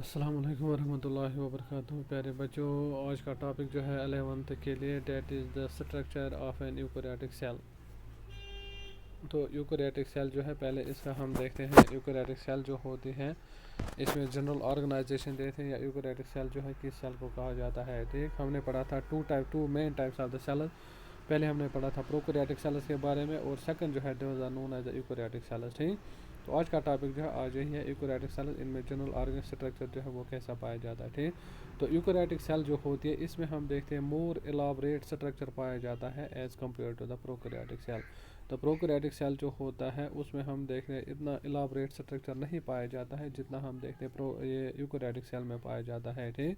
अस्सलाम वालेकुम वरहमतुल्लाहि वबरकातुहू। प्यारे बच्चों, आज का टॉपिक जो है 11th के लिए, that is the structure of an eukaryotic cell. तो यूकैरियोटिक सेल जो है, पहले इसका हम देखते हैं। यूकैरियोटिक सेल जो होती हैं, इसमें जनरल ऑर्गेनाइजेशन देते हैं, या यूकैरियोटिक सेल जो है किस सेल को कहा जाता है। ठीक, हमने पढ़ा था two main types of the cell. पहले हमने पढ़ा था प्रोकैरियोटिक सेल्स के बारे में, और सेकंड जो है those are known as the eukaryotic cells. ठीक, तो आज का टॉपिक जो है आज यही है, यूकैरियोटिक सेल्स, इनमें जनरल ऑर्गन स्ट्रक्चर जो है वो कैसा पाया जाता है। ठीक, तो यूकैरियोटिक सेल जो होती है, इसमें हम देखते हैं मोर एलाबरेट स्ट्रक्चर पाया जाता है as compare to the prokaryotic cell. तो प्रोकैरियोटिक सेल जो होता है, उसमें हम देखते हैं इतना एलाबरेट स्ट्रक्चर नहीं पाया जाता है जितना हम देखते हैं ये यूकैरियोटिक सेल में पाया जाता है। ठीक,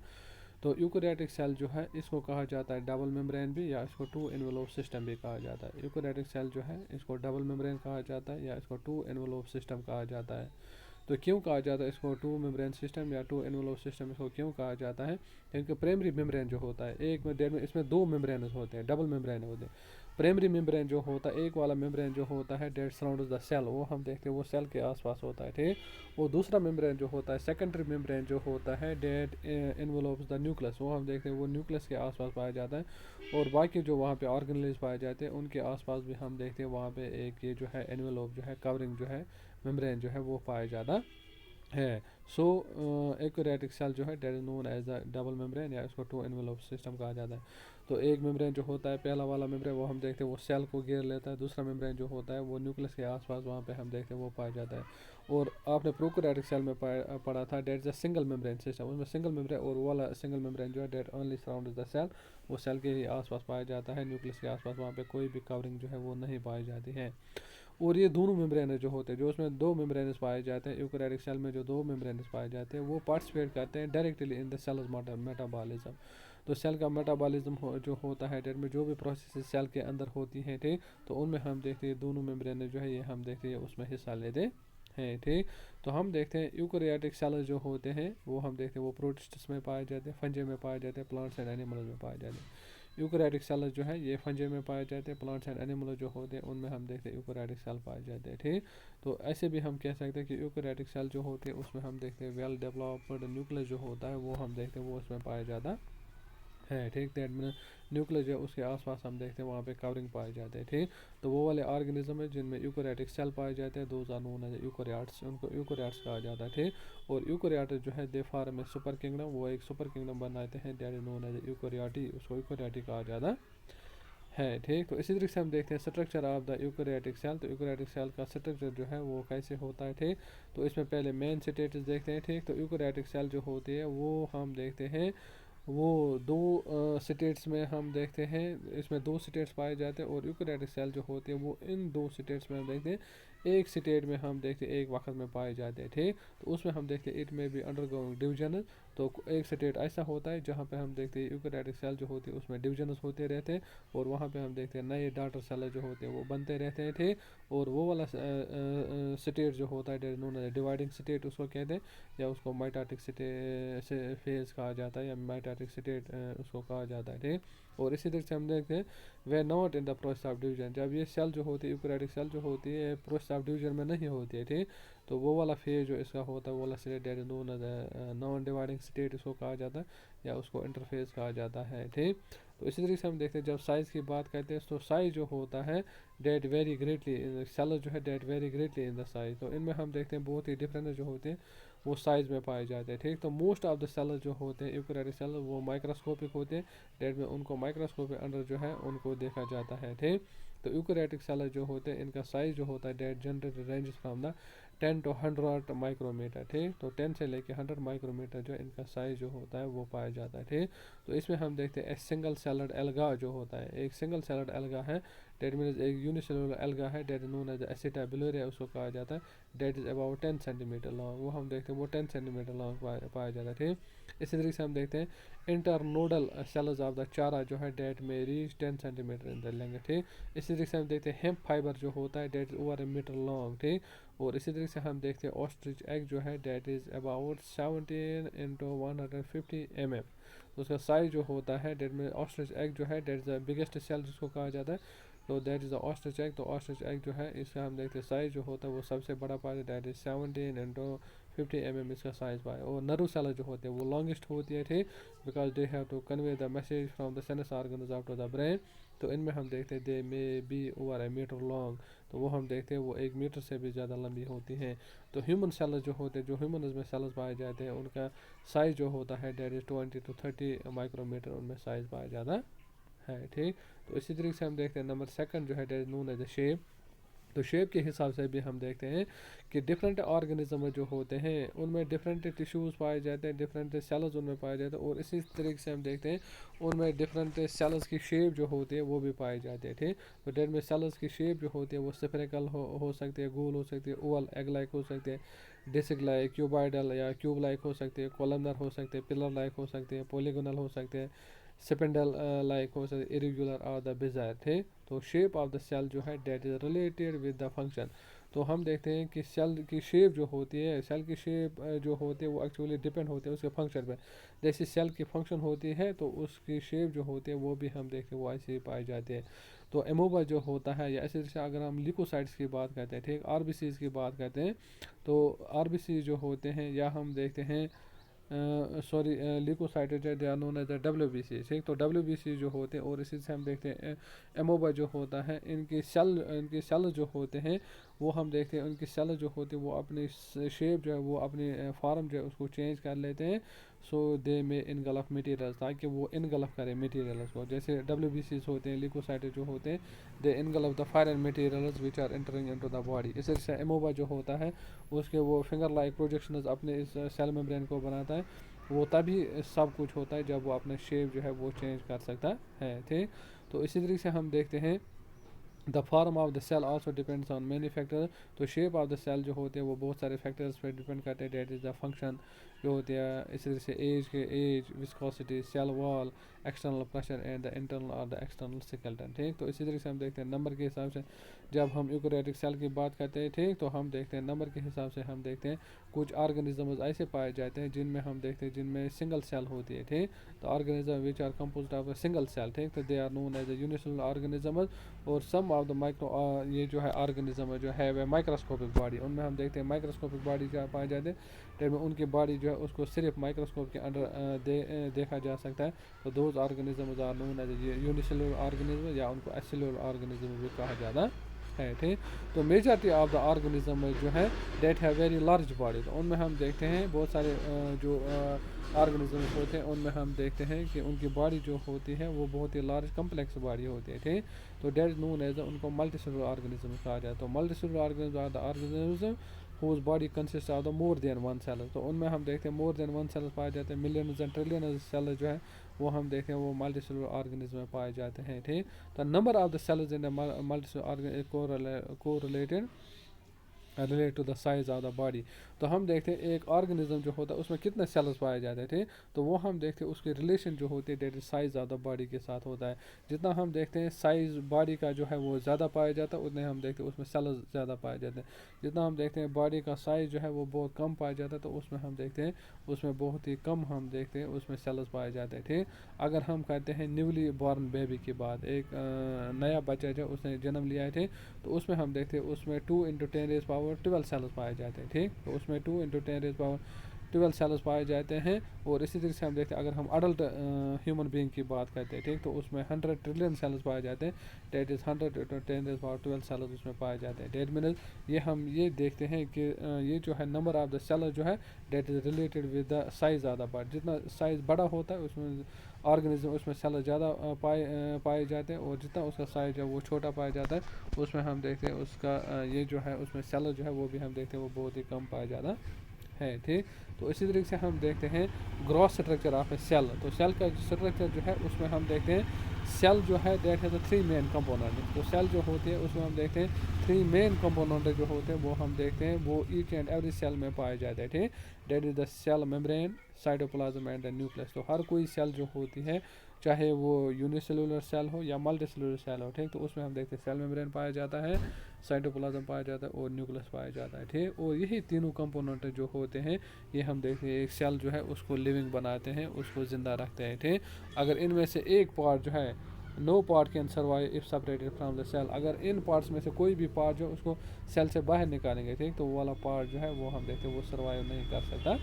तो यूकैरियोटिक सेल जो है, इसको कहा जाता है डबल मेम्ब्रेन भी, या इसको टू एनवेलोप सिस्टम भी कहा जाता है। यूकैरियोटिक सेल जो है, इसको डबल मेम्ब्रेन कहा जाता है, या इसको टू एनवेलोप सिस्टम कहा जाता है। तो क्यों कहा जाता है इसको टू मेम्ब्रेन सिस्टम या टू एनवेलोप सिस्टम, इसको क्यों कहा जाता है? क्योंकि प्राइमरी मेम्ब्रेन जो होता है, एक में इसमें दो मेम्ब्रेन होते हैं, डबल मेम्ब्रेन होते हैं। प्राइमरी मेम्ब्रेन जो होता है, एक वाला मेम्ब्रेन जो होता है डेट सराउंड्स द सेल, वो हम देखते हैं वो सेल के आसपास होता है। ठीक, वो दूसरा मेम्ब्रेन जो होता है, सेकेंडरी मेम्ब्रेन जो होता है डेट इन्वॉल्व्स द न्यूक्लियस, वो हम देखते हैं वो न्यूक्लियस के आसपास पाया जाता है। और बाकी जो वहाँ पे ऑर्गेनेल्स पाए जाते हैं, उनके आसपास भी हम देखते हैं वहाँ पे एक ये जो है एनवेलोप जो है, कवरिंग जो है, मेम्ब्रेन जो है वो पाया जाता है। सो यूकैरियोटिक सेल जो है that is known as the double membrane, या इसको टू एनवेलोप सिस्टम कहा जाता है। तो एक मेम्ब्रेन जो होता है, पहला वाला मेम्ब्रेन, वो हम देखते हैं वो सेल को घेर लेता है। दूसरा मेम्ब्रेन जो होता है, वो न्यूक्लियस के आसपास वहाँ पे हम देखते हैं वो पाया जाता है। और आपने प्रोकैरियोटिक सेल में पढ़ा था that is a single membrane system, उसमें सिंगल मेम्ब्रेन, और वो वाला सिंगल मेम्ब्रेन जो है that only surround the cell, वो सेल के ही आसपास पाया जाता है, न्यूक्लियस के आसपास वहाँ पे कोई भी कवरिंग जो है वो नहीं पाई जाती है। और ये दोनों मेम्ब्रेन जो होते हैं, जो उसमें दो मेम्ब्रेन पाए जाते हैं, यूकैरियोटिक सेल में जो दो मेम्ब्रेन पाए जाते हैं, वो पार्टिसिपेट करते हैं directly in the cell's metabolism. तो सेल का मेटाबॉलिज्म जो होता है, डेट में जो भी प्रोसेस सेल के अंदर होती हैं, ठीक, तो उनमें हम देखते हैं दोनों मेम्ब्रेन जो है ये हम देखते हैं उसमें हिस्सा लेते हैं। ठीक, तो हम देखते हैं यूकैरियोटिक सेल्स जो होते हैं, वो हम देखते हैं वो प्रोटिस्ट्स में पाए जाते हैं, फंजे में पाए जाते हैं, प्लांट्स एंड एनिमल्स में पाए जाते हैं। यूकैरियोटिक सेल जो है ये फंजे में पाए जाते हैं, प्लांट्स एंड एनिमल जो होते हैं उनमें हम देखते हैं यूकैरियोटिक सेल पाए जाते हैं। ठीक, तो ऐसे भी हम कह सकते हैं कि यूकैरियोटिक सेल जो होते हैं उसमें हम देखते हैं वेल डेवलप्ड न्यूक्लियस जो होता है, वो हम देखते हैं वो उसमें पाया जाता है। ठीक, दैट मीन न्यूक्लियस जो उसके आसपास हम देखते हैं वहाँ पे कवरिंग पाए जाते हैं। ठीक, तो वो वाले ऑर्गेनिज्म है जिनमें यूकैरियोटिक सेल पाए जाते हैं, those are known as eukaryotes, उनको यूकैरियोट्स कहा जाता है। ठीक, और यूकैरियोट्स जो है they form a super kingdom, वो एक सुपर किंगडम बनाते हैं, that is known as eukaryota, उसको यूकैरियोटी कहा जाता है। ठीक, तो इसी तरीके से हम देखते हैं structure of the eukaryotic cell. तो यूकैरियोटिक सेल का स्ट्रक्चर जो है वो कैसे होता है। ठीक, तो इसमें पहले मेन स्टेटस देखते हैं। ठीक, तो यूकैरियोटिक सेल जो होती है वो हम देखते हैं वो दो स्टेट्स में हम देखते हैं, इसमें दो स्टेट्स पाए जाते हैं, और यूकैरियोटिक सेल जो होते हैं वो इन दो स्टेट्स में हम देखते हैं, एक स्टेट में हम देखते हैं एक वक्त में पाए जाते हैं। ठीक, तो उसमें हम देखते हैं इट में भी अंडरगोइंग डिवीजन। तो एक स्टेट ऐसा होता है जहाँ पे हम देखते हैं यूकैरियोटिक सेल जो होती है उसमें डिवीजन होते रहते हैं, और वहाँ पे हम देखते हैं नए डॉटर सेल जो होते हैं वो बनते रहते हैं। ठीक, और वो वाला स्टेट जो होता है नोन डिवाइडिंग स्टेट उसको कहते हैं, या उसको माइटोटिक फेज कहा जाता है, या माइटोटिक स्टेट उसको कहा जाता है। ठीक, और इसी तरह से हम देखते हैं we not in the process of division, जब ये सेल जो होती है यूकैरियोटिक सेल जो होती है प्रोसेस ऑफ डिवीजन में नहीं होती है। ठीक, तो वो वाला फेज जो इसका होता है वो वाला state that known non dividing state उसको कहा जाता है, या उसको इंटरफेस कहा जाता है। ठीक, तो इसी तरीके से हम देखते हैं जब साइज़ की बात करते हैं, तो साइज़ जो होता है डेट वेरी ग्रेटली, सेल जो है that vary greatly in the size, तो इनमें हम देखते हैं बहुत ही डिफरेंस जो होते हैं वो साइज़ में पाए जाते हैं। ठीक, तो मोस्ट ऑफ द सेल जो होते हैं यूकैरियोटिक सेल वो माइक्रोस्कोपिक होते हैं, डेट में उनको माइक्रोस्कोप के अंडर जो है उनको देखा जाता है। ठीक, तो यूकैरियोटिक सेल जो होते हैं इनका साइज़ जो होता है that generally range from the 10 to 100 micrometre. ठीक, तो 10 से लेके 100 माइक्रोमीटर जो इनका साइज़ जो होता है वो पाया जाता है। ठीक, तो इसमें हम देखते हैं सिंगल सेलड एल्गा जो होता है, एक सिंगल सेलड एल्गा है, डेट मीन्स एक यूनिसेलुलर एल्गा है, डेट नोन एज एसिटाबिलरिया उसको कहा जाता है, that is about 10 centimetre long, वो हम देखते हैं वो 10 सेंटीमीटर लॉन्ग पाया जाता है। ठीक, इसी तरीके से हम देखते हैं इंटरनोडल सेल्स ऑफ द चारा जो है डेट में reach 10 centimetre in the length. ठीक, इसी तरीके से हम देखते हैं हेम्प फाइबर जो होता है that is over a metre long. ठीक, और इसी तरीके से हम देखते हैं ऑस्ट्रिच एग जो है that is about 17 into 150 mm, तो उसका साइज जो होता है डेट में ऑस्ट्रिच एग जो है that is the biggest cell जिसको कहा जाता है, तो that is the ostrich egg. तो ऑस्ट्रिच एग जो है इसका हम देखते हैं साइज जो होता है वो सबसे बड़ा पार्ट है, डेट इज़ 17 इंटू 50 mm इसका साइज पाए। और नर्व सेल जो होते हैं वो लॉन्गेस्ट होती है, ठीक, because they have to convey the message from the sense organs up to the brain. तो इनमें हम देखते हैं they may be over a metre long, तो वो हम देखते हैं वो 1 मीटर से भी ज़्यादा लंबी होती हैं। तो ह्यूमन सेल जो होते हैं, जो ह्यूमन में सेल्स पाए जाते हैं, उनका साइज जो होता है डेट इज 20 to 30 माइक्रोमीटर उनमें साइज पाया जाता है, ठीक। तो इसी तरीके से हम देखते हैं नंबर सेकंड जो है that is known as the shape. तो शेप के हिसाब से भी हम देखते हैं कि डिफरेंट ऑर्गेनिज्म जो होते हैं उनमें डिफरेंट टिश्यूज़ पाए जाते हैं, डिफरेंट सेल्स उनमें पाए जाते हैं, और इसी तरीके से हम देखते हैं उनमें डिफरेंट सेल्स की शेप जो होती है वो भी पाई जाती है, ठीक। तो डेट में सेल्स की शेप जो होती है वो स्फेरिकल हो सकती है, गोल हो सकती है, ओवल एग लाइक हो सकती है, डिस्क लाइक, क्यूबॉइडल या क्यूब लाइक हो सकती है, कॉलमनर हो सकते हैं, पिलर लाइक हो सकते हैं, पॉलीगोनल हो सकते हैं, स्पिंडल लाइक हो सकते हैं, इरेगुलर और द बिजायर, थे। तो शेप ऑफ द सेल जो है that is related with the function. तो हम देखते हैं कि सेल की शेप जो होती है, सेल की शेप जो होती है वो एक्चुअली डिपेंड होती है उसके फंक्शन पे। जैसे सेल की फंक्शन होती है तो उसकी शेप जो होती है वो भी हम देखते हैं वो ऐसे ही पाई जाती है। तो एमोबा जो होता है, या ऐसे जैसे अगर हम लिकोसाइट्स की बात करते हैं, ठीक, आरबीसीज की बात करते हैं, तो आरबीसी जो होते हैं या हम देखते हैं sorry leukocytes they are known as the WBC, ठीक। तो डब्ल्यूबीसी जो होते हैं, और इसी से हम देखते हैं एमोबा जो होता है, इनकी सेल जो होते हैं वो हम देखते हैं उनकी सेल जो होती है वो अपनी शेप जो है वो अपनी फॉर्म जो है उसको चेंज कर लेते हैं। सो दे में इनगल्फ मटेरियल्स, ताकि वो इनगल्फ करें मटेरियल्स को। जैसे डब्ल्यूबीसी होते हैं, लिकोसाइटेड जो होते हैं, they engulf the foreign materials which are entering into the body. इसी से एमोबा जो होता है उसके वो फिंगर लाइक प्रोजेक्शंस अपने इस सेल मेम्ब्रेन को बनाता है। वो तभी सब कुछ होता है जब वो अपना शेप जो है वो चेंज कर सकता है, ठीक। तो इसी तरीके से हम देखते हैं the form of the cell also depends on many factor. तो शेप ऑफ द सेल जो होते हैं वो बहुत सारे फैक्टर्स पर डिपेंड करते हैं। डेट इज़ द फंक्शन जो होती है, इसी तरह से age, viscosity, cell wall, external pressure and the internal और द एक्सटर्नल स्केलेटन, ठीक। तो इसी तरीके से हम देखते हैं नंबर के हिसाब से जब हम यूकेरियोटिक सेल की बात करते हैं, ठीक, तो हम देखते हैं नंबर के हिसाब से हम देखते हैं कुछ ऑर्गेनिजम्स ऐसे पाए जाते हैं जिनमें हम देखते हैं जिनमें सिंगल सेल होती है, ठीक। तो organism which are composed of a single cell, ठीक, तो they are known as a unicellular organism. और सम ऑफ द माइक्रो ये जो है ऑर्गेनिज्म जो है वह माइक्रोस्कोपिक बॉडी, उनमें हम देखते हैं माइक्रोस्कोपिक बॉडी जो पाए जाते हैं, जिनमें उनकी बॉडी जो है उसको सिर्फ माइक्रोस्कोप के अंडर देखा जा सकता है। तो those organism are known as unicellular organism, या उनको एसेलुलर ऑर्गेनिज्म भी कहा जाता है, ठीक। तो मेजॉरिटी ऑफ द ऑर्गेनिज्म जो है डेट है वेरी लार्ज बॉडी। तो उनमें हम देखते हैं बहुत सारे जो ऑर्गेनिज्म होते हैं उनमें हम देखते हैं कि उनकी बॉडी जो होती है वो बहुत ही लार्ज कम्प्लेक्स बॉडी होती है, ठीक। तो डेट नोन एज उनको मल्टीसेलुलर ऑर्गेनिज्म कहा जाता है। तो multicellular organism are the organism whose body consists of the more than one cell। तो उनमें हम देखते हैं मोर देन वन सेल पाए जाते हैं, मिलियंस एंड ट्रिलियन सेल जो है वो हम देखते हैं वो मल्टीसेलुलर ऑर्गेनिज्म में पाए जाते हैं, ठीक। तो number of the cells in the multicellular correlated relate to the size of the body. तो हम देखते हैं एक ऑर्गेनिज्म जो होता है उसमें कितने सेल्स पाए जाते थे, तो वो हम देखते हैं उसके रिलेशन जो होती है that size of the body के साथ होता है। जितना हम देखते हैं साइज बॉडी का जो है वो ज़्यादा पाया जाता है, उतने हम देखते हैं उसमें सेल्स ज़्यादा पाए जाते हैं। जितना हम देखते हैं बॉडी का साइज जो है वो बहुत कम पाया जाता है, तो उसमें हम देखते हैं उसमें बहुत ही कम हम देखते हैं उसमें सेल्स पाए जाते हैं, ठीक। अगर हम कहते हैं न्यूली बॉर्न बेबी की बात, एक नया बच्चा जो उसने जन्म लिया है, तो उसमें हम देखते हैं उसमें 2 × 10⁻² 12 सेल्स पाए जाते हैं, ठीक। तो उसमें 2 × 10⁻² 12 सेल्स पाए जाते हैं। और इसी तरीके से हम देखते हैं अगर हम अडल्ट ह्यूमन बीइंग की बात करते हैं, ठीक, तो उसमें 100 ट्रिलियन सेल्स पाए जाते हैं। डेट इज़ 100 × 10⁻12 सेल्स उसमें पाए जाते हैं। डेट मीन्स ये हम ये देखते हैं कि ये जो है नंबर ऑफ द सेल जो है that is related with the size of the body. जितना साइज बड़ा होता है उसमें ऑर्गेनिज्म उसमें सेल ज़्यादा पाए जाते हैं, और जितना उसका साइज है वो छोटा पाया जाता है उसमें हम देखते हैं उसका ये जो है उसमें सेल जो है वो भी हम देखते हैं वो बहुत ही कम पाया जाता है, ठीक। तो इसी तरीके से हम देखते हैं gross structure of a cell. तो सेल का स्ट्रक्चर जो है उसमें हम देखते हैं सेल जो है डेट है तो 3 मेन कंपोनेंट। तो सेल जो होती है उसमें हम देखते हैं 3 मेन कंपोनेंट जो होते हैं वो हम देखते हैं वो ईच एंड एवरी सेल में पाए जाते हैं, ठीक। That is the cell membrane, cytoplasm and the nucleus. तो हर कोई सेल जो होती है चाहे वो यूनिसेलुलर सेल हो या मल्टीसेलुलर सेल हो, ठीक, तो उसमें हम देखते हैं सेल मेम्ब्रेन पाया जाता है, साइटोप्लाज्म पाया जाता है और न्यूक्लियस पाया जाता है, ठीक। और यही तीनों कंपोनेंट जो होते हैं ये हम देखते हैं एक सेल जो है उसको लिविंग बनाते हैं, उसको ज़िंदा रखते हैं, ठीक। अगर इनमें से एक पार्ट जो है no part can survive if separated from the cell. अगर इन पार्ट्स में से कोई भी पार्ट जो उसको सेल से बाहर निकालेंगे, ठीक, तो वो वाला पार्ट जो है वो हम देखते हैं वो सर्वाइव नहीं कर सकता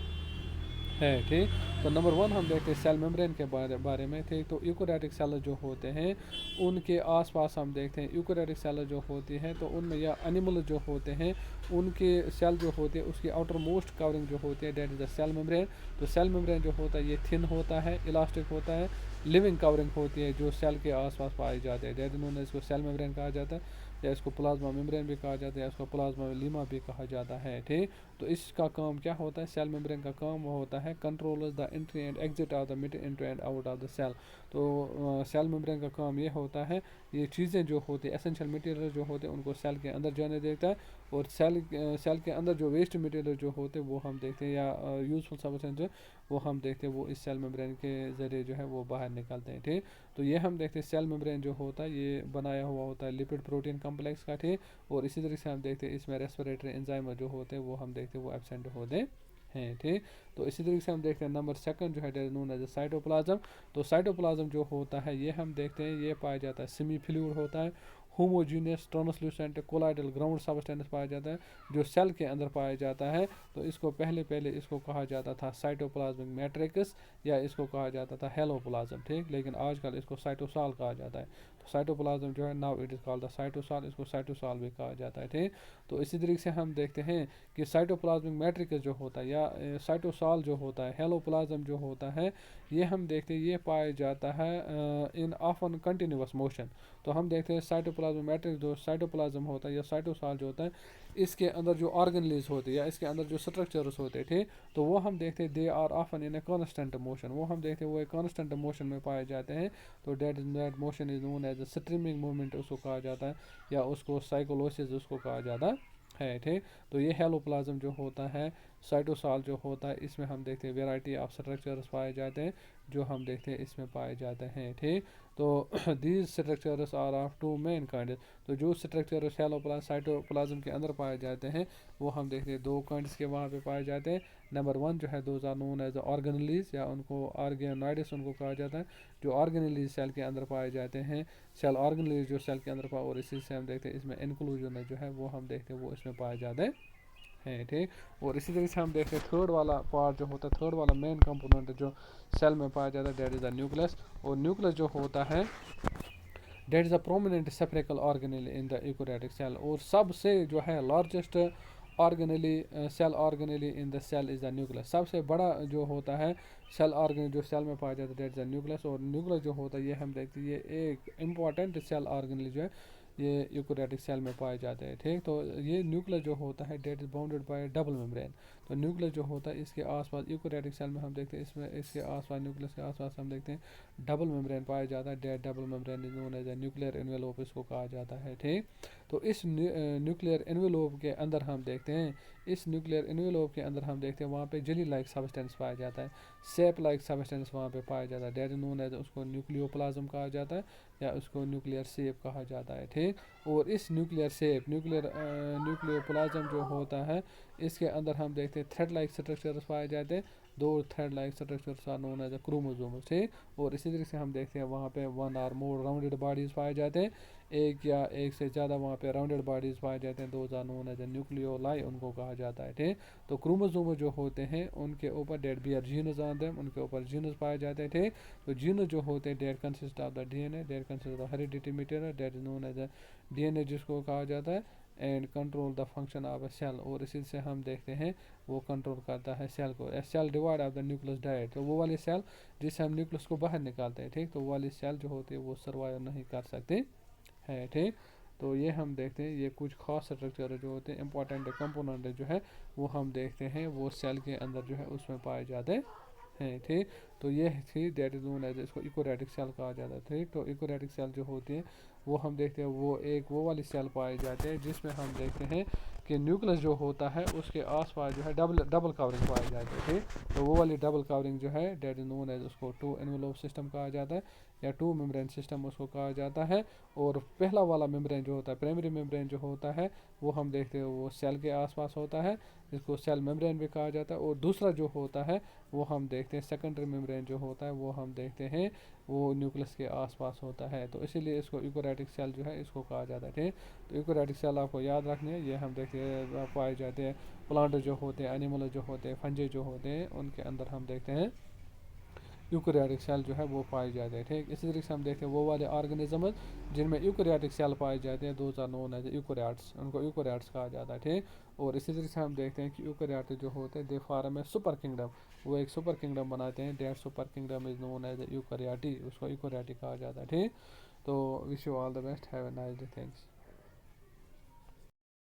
है, ठीक। तो नंबर 1 हम देखते हैं सेल मेम्ब्रेन के बारे में, ठीक। तो यूकोरियोटिक सेल जो होते हैं उनके आसपास हम देखते हैं यूकोरियोटिक सेल जो होती हैं तो उनमें या एनिमल जो होते हैं उनके सेल जो होते हैं उसकी आउटर मोस्ट कवरिंग जो होती है that is the cell membrane. तो सेल मेम्ब्रेन जो होता है ये थिन होता है, इलास्टिक होता है, लिविंग कवरिंग होती है जो सेल के आसपास पाई जाती है, डेट इन्होंने इसको सेल मेम्ब्रेन कहा जाता है, या इसको प्लाज्मा मेम्ब्रेन भी कहा जाता है, या इसको प्लाज्मा लीमा भी कहा जाता है, ठीक। तो इसका काम क्या होता है, सेल मेम्ब्रेन का काम वो होता है control the entry and exit of the material into and out of the cell. तो सेल मेम्ब्रेन का काम ये होता है ये चीज़ें जो होती है एसेंशियल मटेरियल जो होते हैं उनको सेल के अंदर जाने देता है, और सेल के अंदर जो वेस्ट मटेरियल जो होते हैं वो हम देखते हैं, या यूजफुल सब्सटेंस वो हम देखते हैं वो इस सेल मेम्ब्रेन के ज़रिए जो है वो बाहर निकलते हैं, ठीक। तो ये हम देखते हैं सेल मेम्ब्रेन जो होता है ये बनाया हुआ होता है लिपिड प्रोटीन कम्प्लेक्स का, ठीक। और इसी तरीके से हम देखते हैं इसमें रेस्पिरेटरी एंजाइम जो होते हैं वो हम देखते हैं वो एब्सेंट होते हैं, ठीक। तो इसी तरीके से हम देखते हैं नंबर 2 जो है नोन एज साइटोप्लाज्म। तो साइटोप्लाज्म जो होता है ये हम देखते हैं ये पाया जाता है सेमी फ्लूइड होता है, homogeneous translucent colloidal ground substance पाया जाता है जो सेल के अंदर पाया जाता है। तो इसको पहले इसको कहा जाता था साइटोप्लाज्मिक मैट्रिक्स, या इसको कहा जाता था हेलोप्लाज्म, ठीक। लेकिन आजकल इसको साइटोसॉल कहा जाता है। तो साइटोप्लाज्म जो है now it is called the cytosol, इसको साइटोसॉल भी कहा जाता है, ठीक। तो इसी तरीके से हम देखते हैं कि साइटोप्लाज्मिक मैट्रिक्स जो होता है या साइटोसॉल जो होता है, हेलोप्लाज्म जो होता है ये हम देखते हैं ये पाया जाता है इन ऑफन कंटिन्यूअस मोशन। तो हम देखते हैं साइटोप्लाज्मिक मैट्रिक्स जो साइटोप्लाज्म होता है या साइटोसॉल जो होता है इसके अंदर जो ऑर्गेनलीज होते हैं या इसके अंदर जो स्ट्रक्चर्स होते हैं, ठीक। तो वो हम देखते हैं they are often in a constant motion, वो हम देखते हैं वो एक कांस्टेंट मोशन में पाए जाते हैं। तो that motion is known as streaming movement उसको कहा जाता है, या उसको साइकोलोसिस उसको कहा जाता है, ठीक। तो ये हेलोप्लाज्म जो होता है साइटोसॉल जो होता है इसमें हम देखते हैं वेराइटी ऑफ स्ट्रक्चर्स पाए जाते हैं जो हम देखते हैं इसमें पाए जाते हैं, ठीक। तो these structures are of two main kind. तो जो स्ट्रक्चर्स साइटोप्लाज्म के अंदर पाए जाते हैं वो हम देखते हैं 2 काइंड्स के वहाँ पे पाए जाते हैं। नंबर 1 जो है those are known as organelles, या उनको ऑर्गेनोइड्स उनको कहा जाता है, जो ऑर्गेनलीज सेल के अंदर पाए जाते हैं, सेल ऑर्गेनलीज जो सेल के अंदर पाए, और इसी से हम देखते हैं इसमें इंक्लूजन जो है वो हम देखते हैं वो इसमें पाए जाते हैं, ठीक। और इसी तरीके से हम देखते हैं थर्ड वाला पार्ट जो होता है, थर्ड वाला मेन कंपोनेंट जो सेल में पाया जाता है दैट इज़ द न्यूक्लियस। और न्यूक्लियस जो होता है that is a prominent spherical organelle in the eukaryotic cell, और सबसे जो है largest organelle cell organelle in the cell is the nucleus. सबसे बड़ा जो होता है सेल ऑर्गेन जो सेल में पाया जाता है दैट इज़ द न्यूक्लियस। और न्यूक्लियस जो होता है ये हम देखते हैं ये एक इम्पॉर्टेंट सेल ऑर्गेनेल जो है ये यूकोरियोटिक सेल में पाए जाते हैं, ठीक। तो ये न्यूक्लियस जो होता है that is bounded by double membrane. तो न्यूक्लियस जो होता है इसके आसपास यूकोरियोटिक सेल में हम देखते हैं इसमें इसके आसपास न्यूक्लियस के आसपास हम देखते हैं डबल मेम्ब्रेन पाया जाता है, that double membrane is known as a nuclear envelope इसको कहा जाता है, ठीक। तो इस न्यूक्लियर एनवेलोप के अंदर हम देखते हैं इस न्यूक्लियर एनवेलोप के अंदर हम देखते हैं वहाँ पे जेली लाइक सब्सटेंस पाया जाता है, सेप लाइक सब्सटेंस वहाँ पे पाया जाता है, डेट नोन एज उसको न्यूक्लियोप्लाज्म कहा जाता है, या उसको न्यूक्लियर सेप कहा जाता है, ठीक। और इस न्यूक्लियर सेप न्यूक्लियोप्लाज्म जो होता है इसके अंदर हम देखते हैं थ्रेड लाइक स्ट्रक्चर्स पाए जाते हैं, 2 thread like structures are known as chromosomes, ठीक। और इसी तरीके से हम देखते हैं वहाँ पे 1 और मोर राउंडेड बॉडीज पाए जाते हैं, एक या एक से ज़्यादा वहाँ पे राउंडेड बॉडीज पाए जाते हैं, 2 आर नोन एज न्यूक्लियोलाई उनको कहा जाता है, ठीक। तो क्रोमोसोम जो होते हैं उनके ऊपर डेट बी आर जीनस आन देम, उनके ऊपर जीनस पाए जाते हैं, ठीक। तो जीनस जो होते हैं that consist of the DNA, that consist of heredity material that is known as DNA जिसको कहा जाता है, and control the function of a cell. और इसी से हम देखते हैं वो कंट्रोल करता है सेल को। Cell divide of the nucleus direct, तो वो वाली सेल जिससे हम न्यूक्लियस को बाहर निकालते हैं, ठीक। तो वो वाली सेल जो होती है वो सर्वाइव नहीं कर सकते है, ठीक। तो ये हम देखते हैं ये कुछ खास स्ट्रक्चर जो होते हैं इंपॉर्टेंट कंपोनेंट जो है वो हम देखते हैं वो सेल के अंदर जो है उसमें पाए जाते हैं, ठीक। तो ये थी दैट इज नोन एज इसको यूकोरियोटिक सेल कहा जाता है, ठीक। तो यूकोरियोटिक सेल जो होती है वो हम देखते हैं वो एक वो वाली सेल पाए जाते हैं जिसमें हम देखते हैं कि न्यूक्लियस जो होता है उसके आसपास जो है डबल कवरिंग पाई जाती है, ठीक। तो वो वाली डबल कवरिंग जो है डेट इज नोन एज, उसको टू एनवेलोप सिस्टम कहा जाता है या टू मेम्ब्रेन सिस्टम उसको कहा जाता है। और पहला वाला मेम्ब्रेन जो होता है, प्राइमरी मेम्ब्रेन जो होता है, वो हम देखते हैं वो सेल के आसपास होता है, जिसको सेल मेम्ब्रेन भी कहा जाता है। और दूसरा जो होता है वो हम देखते हैं सेकेंडरी मेम्ब्रेन जो होता है, वो हम देखते हैं वो न्यूक्लियस के आसपास होता है। तो इसीलिए इसको यूकेरियोटिक सेल जो है इसको कहा जाता है, ठीक। तो यूकेरियोटिक सेल आपको याद रखनी है, ये हम देखते हैं पाए जाते हैं प्लांट जो होते हैं, एनिमल जो होते हैं, फंजे जो होते हैं, उनके अंदर हम देखते हैं यूकेरियोटिक सेल जो है वो पाए जाते हैं, ठीक। इसी तरीके से हम देखते हैं वो वाले ऑर्गेनिज्म जिनमें यूकेरियोटिक सेल पाए जाते हैं, those are known as eukaryotes, उनको यूकेरियोट्स कहा जाता है, ठीक। और इसी तरीके से हम देखते हैं कि यूकेरियोट जो होते हैं they form a super kingdom, वो एक सुपर किंगडम बनाते हैं, that super kingdom is known as eukaryota, उसको यूकेरियोटी कहा जाता है, ठीक। तो wish you all the best, have a nice day, thanks.